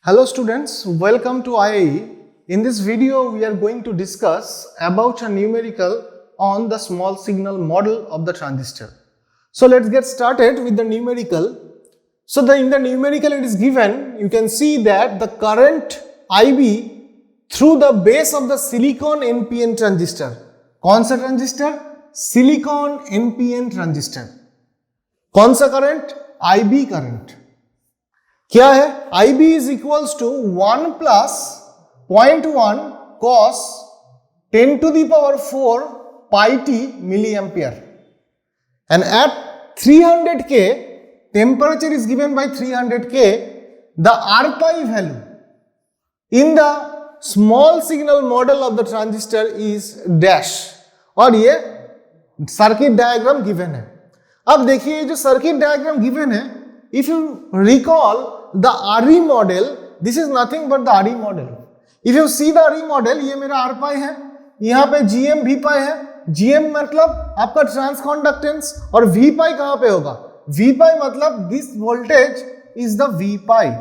Hello students, welcome to IIE. In this video, we are going to discuss about a numerical on the small signal model of the transistor. So let's get started with the numerical. So in the numerical it is given, you can see that the current IB through the base of the silicon NPN transistor. कौन सा transistor? Silicon NPN transistor. कौन सा current? IB current. क्या है? IB is equals to 1 plus 0.1 cos 10 to the power 4 pi t milliampere. And at 300 K, temperature is given by 300 K, the R pi value in the small signal model of the transistor is dash. और ये circuit diagram given है. अब देखिए ये जो circuit diagram given है, if you recall the RE model, this is nothing but the RE model. If you see the RE model, ये मेरा R pi है, यहाँ पे GM V pi है. GM मतलब आपका ट्रांस कंडक्टेंस और V pi कहाँ पे होगा? V pi मतलब this voltage is the V pi.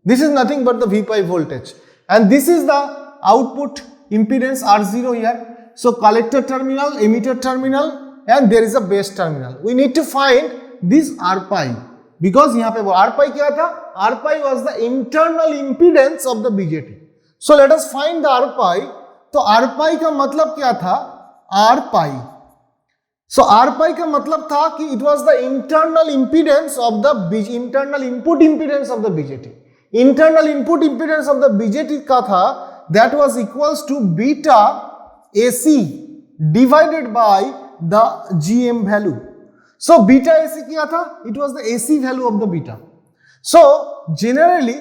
This is nothing but the V pi voltage, and this is the output impedance R0 here. So collector terminal, emitter terminal, and there is a base terminal. We need to find this R pi. Because यहाँ पे वो R pi क्या था? R pi was the internal impedance of the BJT. So let us find the R pi. तो R pi का मतलब क्या था? R pi. So R pi का मतलब था कि it was the internal impedance of the internal input impedance of the BJT. Internal input impedance of the BJT का था that was equals to beta AC divided by the GM value. So beta AC क्या था? It was the AC value of the beta. So generally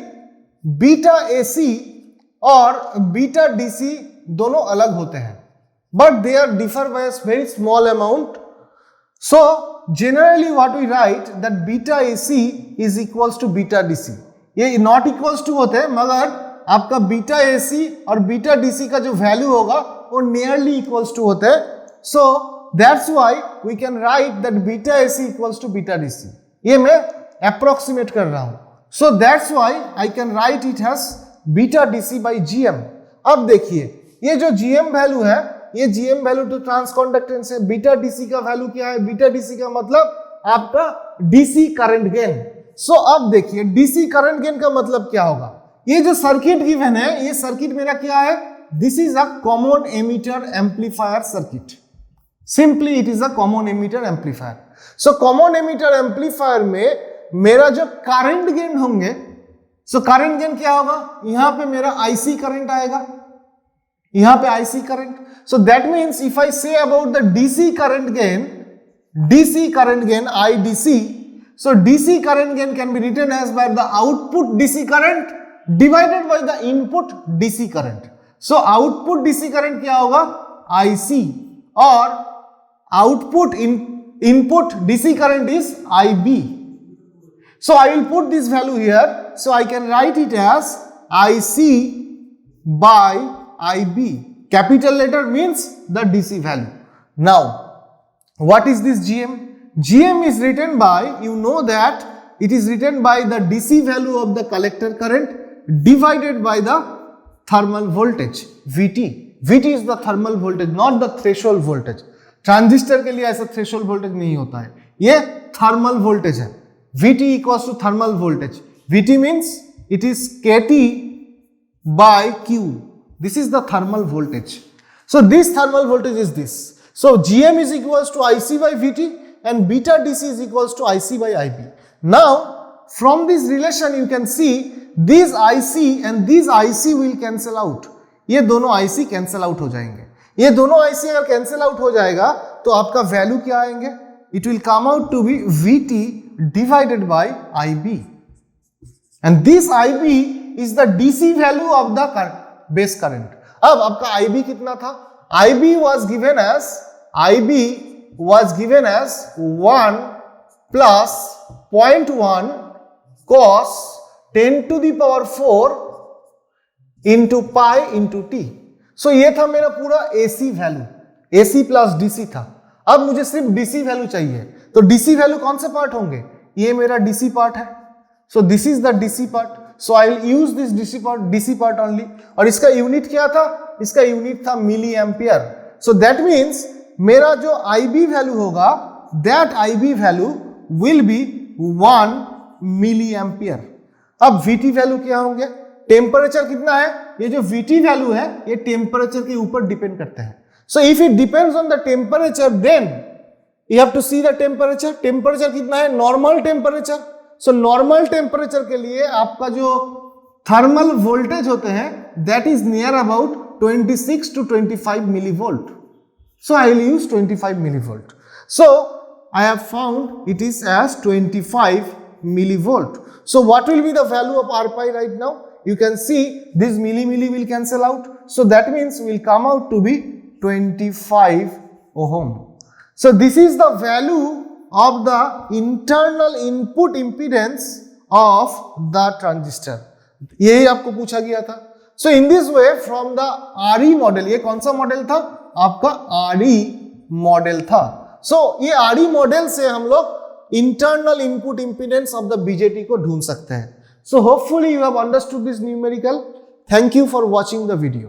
beta AC और beta DC दोनों अलग होते हैं, but they are differ by a very small amount. So generally what we write that beta AC is equals to beta DC. ये not equals to होते हैं, मगर आपका beta AC और beta DC का जो value होगा वो nearly equals to होते हैं. So that's why we can write that beta AC equals to beta DC. ये मैं approximate कर रहा हूँ. So that's why I can write it as beta DC by GM. अब देखिए ये जो GM वैल्यू है, ये GM value to transconductance है. बीटा DC का वैल्यू क्या है? बीटा DC का मतलब आपका DC करंट गेन. सो अब देखिए DC करंट गेन का मतलब क्या होगा? ये जो सर्किट गिवन है, ये सर्किट मेरा क्या है? This is a common emitter amplifier circuit. Simply it is a common emitter amplifier. So common emitter amplifier में मेरा जो करंट गेन होंगे, so करंट गेन क्या होगा? यहाँ पे मेरा IC करंट आएगा, यहाँ पे IC current. So that means if I say about the DC current gain IDC, so DC current gain can be written as by the output DC current divided by the input DC current. So output DC current क्या होगा? IC और output input DC current is IB. So I will put this value here. So I can write it as IC by IB. Capital letter means the DC value. Now, what is this GM? GM is written by, you know that it is written by the DC value of the collector current divided by the thermal voltage VT. VT is the thermal voltage, not the threshold voltage. Transistor के लिए ऐसा threshold voltage नहीं होता है, ये thermal voltage है. Vt equals to thermal voltage. Vt means it is Kt by Q. This is the thermal voltage. So this thermal voltage is this. So Gm is equals to IC by Vt and beta DC is equals to IC by IB. Now from this relation you can see these IC and these IC will cancel out. ये दोनों IC cancel out हो जाएंगे. ये दोनों IC अगर cancel out हो जाएगा तो आपका वैल्यू क्या आएंगे? It will come out to be VT divided by IB, and this IB is the DC value of the base current. अब आपका IB कितना था? IB was given as 1 plus 0.1 cos 10 to the power 4 into pi into t. सो ये था मेरा पूरा AC value, AC plus DC था. अब मुझे सिर्फ DC वैल्यू चाहिए, तो DC वैल्यू कौन से पार्ट होंगे? ये मेरा DC पार्ट है. So this is the DC part. So I will use this DC part only. और इसका यूनिट क्या था? इसका यूनिट था milli ampere. So that means मेरा जो IB वैल्यू होगा, that IB value will be 1 milli ampere. अब VT वैल्यू क्या होंगे? टेम्परेचर कितना है? ये जो VT वैल्यू है ये टेम्परेचर के ऊपर डिपेंड करते हैं। So if it depends on the temperature then you have to see the temperature. Temperature कितना है? Normal temperature. So normal temperature के लिए आपका जो थर्मल वोल्टेज होते हैं that is near about 26 to 25 millivolt. So I will use 25 millivolt. So I have found it is as 25 millivolt. So what will be the value of R pi right now? You can see this milli will cancel out. So that means will come out to be 25 ohm. So this is the value of the internal input impedance of the transistor. यही आपको पूछा गया था। So in this way from the RE model, ये कौन सा model था? आपका RE मॉडल था। So ये RE मॉडल से हम लोग internal input impedance of the BJT को ढूंढ सकते हैं। So hopefully you have understood this numerical. Thank you for watching the video.